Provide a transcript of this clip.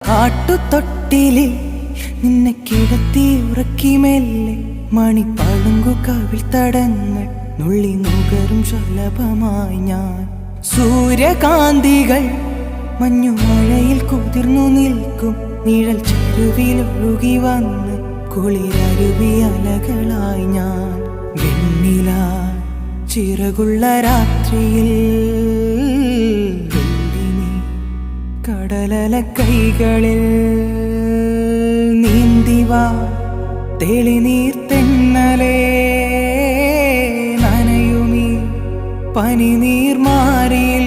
കാട്ടുതൊട്ടിലിൽ നിന്നെ കിടത്തി ഉറക്കി മെല്ലെ മണിപ്പളുങ്കു കവിൾ തടങ്ങൾ നുള്ളി നുകരും ശലഭമായി ഞാൻ. സൂര്യകാന്തികൾ മഞ്ഞുമഴയിൽ കുതിർന്നു നിൽക്കും നിഴൽ ചെരുവിലൊഴുകി വന്ന് കുളിരരുവി അലകളായി ഞാൻ. വെണ്ണില ചിറകുള്ള രാത്രിയിൽ കടലല കൈകളിൽ നീന്തിവാ തെളിനീർ തെന്നലേ നനയുമീ പനിനീർ മാറിയിൽ